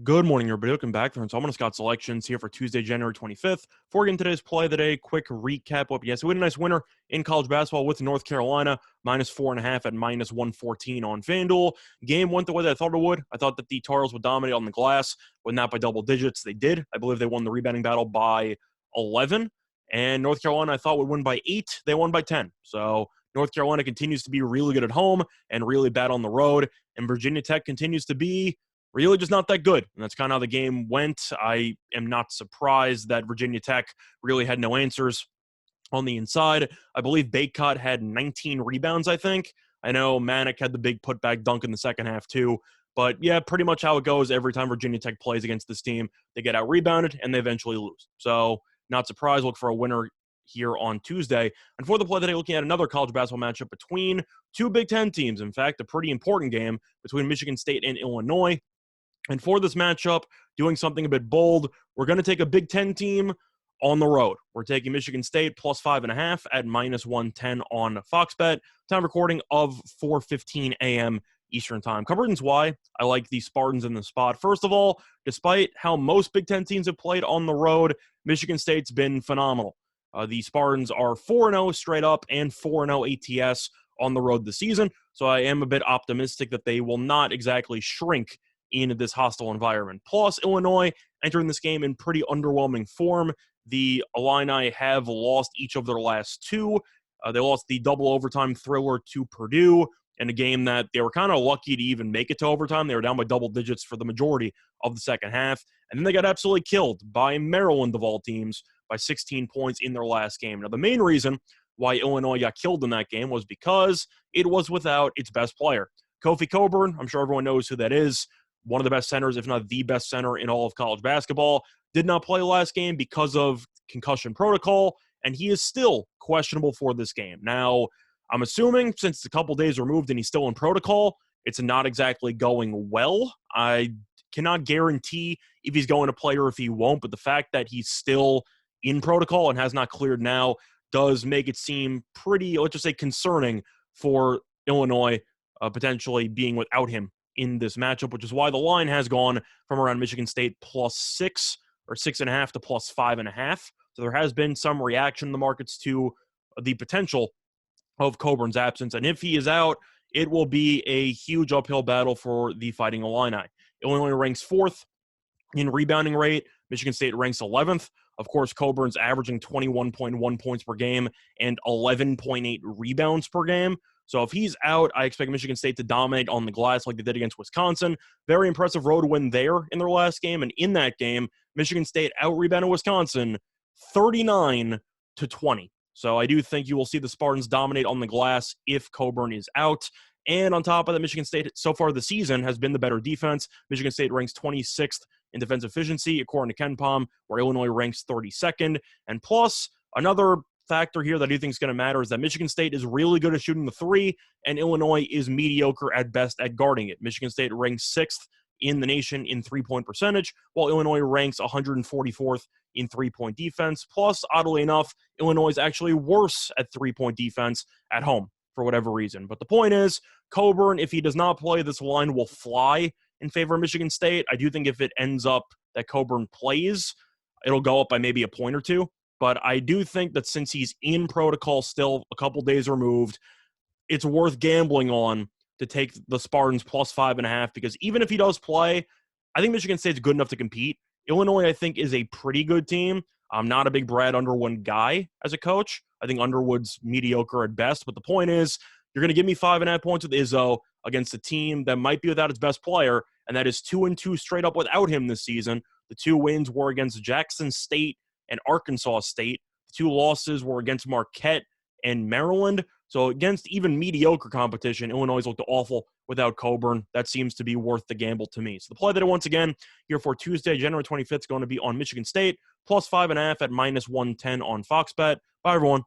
Good morning, everybody. Welcome back. So I'm going to Scott Selections here for Tuesday, January 25th. Before we get into today's play of the day, quick recap. Yes, we had a nice winner in college basketball with North Carolina, -4.5 at -114 on FanDuel. Game went the way that I thought it would. I thought that the Tar Heels would dominate on the glass, but not by double digits. They did. I believe they won the rebounding battle by 11. And North Carolina, I thought, would win by 8. They won by 10. So North Carolina continues to be really good at home and really bad on the road. And Virginia Tech continues to be really just not that good. And that's kind of how the game went. I am not surprised that Virginia Tech really had no answers on the inside. I believe Baycott had 19 rebounds, I think. I know Manick had the big putback dunk in the second half too. But yeah, pretty much how it goes every time Virginia Tech plays against this team. They get out-rebounded and they eventually lose. So not surprised. Look for a winner here on Tuesday. And for the play today, looking at another college basketball matchup between two Big Ten teams. In fact, a pretty important game between Michigan State and Illinois. And for this matchup, doing something a bit bold, we're going to take a Big Ten team on the road. We're taking Michigan State +5.5 at -110 on Fox Bet. Time recording of 4:15 a.m. Eastern Time. Couple reasons why I like the Spartans in the spot. First of all, despite how most Big Ten teams have played on the road, Michigan State's been phenomenal. The Spartans are 4-0 straight up and 4-0 ATS on the road this season. So I am a bit optimistic that they will not exactly shrink in this hostile environment. Plus, Illinois entering this game in pretty underwhelming form. The Illini have lost each of their last two. They lost the double overtime thriller to Purdue in a game that they were kind of lucky to even make it to overtime. They were down by double digits for the majority of the second half. And then they got absolutely killed by Maryland, of all teams, by 16 points in their last game. Now, the main reason why Illinois got killed in that game was because it was without its best player. Kofi Cockburn, I'm sure everyone knows who that is. One of the best centers, if not the best center in all of college basketball, did not play last game because of concussion protocol, and he is still questionable for this game. Now, I'm assuming since it's a couple days removed and he's still in protocol, it's not exactly going well. I cannot guarantee if he's going to play or if he won't, but the fact that he's still in protocol and has not cleared now does make it seem pretty, let's just say, concerning for Illinois potentially being without him in this matchup, which is why the line has gone from around Michigan State +6 or 6.5 to +5.5. So there has been some reaction in the markets to the potential of Coburn's absence. And if he is out, it will be a huge uphill battle for the Fighting Illini. Illinois ranks 4th in rebounding rate. Michigan State ranks 11th. Of course, Coburn's averaging 21.1 points per game and 11.8 rebounds per game. So if he's out, I expect Michigan State to dominate on the glass like they did against Wisconsin. Very impressive road win there in their last game. And in that game, Michigan State out-rebounded Wisconsin 39-20. So I do think you will see the Spartans dominate on the glass if Cockburn is out. And on top of that, Michigan State so far this season has been the better defense. Michigan State ranks 26th in defensive efficiency, according to KenPom, where Illinois ranks 32nd. And plus, another factor here that I do think is going to matter is that Michigan State is really good at shooting the three, and Illinois is mediocre at best at guarding it. Michigan State ranks 6th in the nation in three-point percentage, while Illinois ranks 144th in three-point defense. Plus, oddly enough, Illinois is actually worse at three-point defense at home for whatever reason. But the point is, Cockburn, if he does not play, this line will fly in favor of Michigan State. I do think if it ends up that Cockburn plays, it'll go up by maybe a point or two. But I do think that since he's in protocol still a couple days removed, it's worth gambling on to take the Spartans +5.5, because even if he does play, I think Michigan State's good enough to compete. Illinois, I think, is a pretty good team. I'm not a big Brad Underwood guy as a coach. I think Underwood's mediocre at best. But the point is, you're going to give me 5.5 points with Izzo against a team that might be without its best player, and that is 2-2 straight up without him this season. The 2 wins were against Jackson State and Arkansas State. The 2 losses were against Marquette and Maryland. So against even mediocre competition, Illinois looked awful without Cockburn. That seems to be worth the gamble to me. So the play that once again here for Tuesday, January 25th, is going to be on Michigan State, +5.5 at -110 on Fox Bet. Bye, everyone.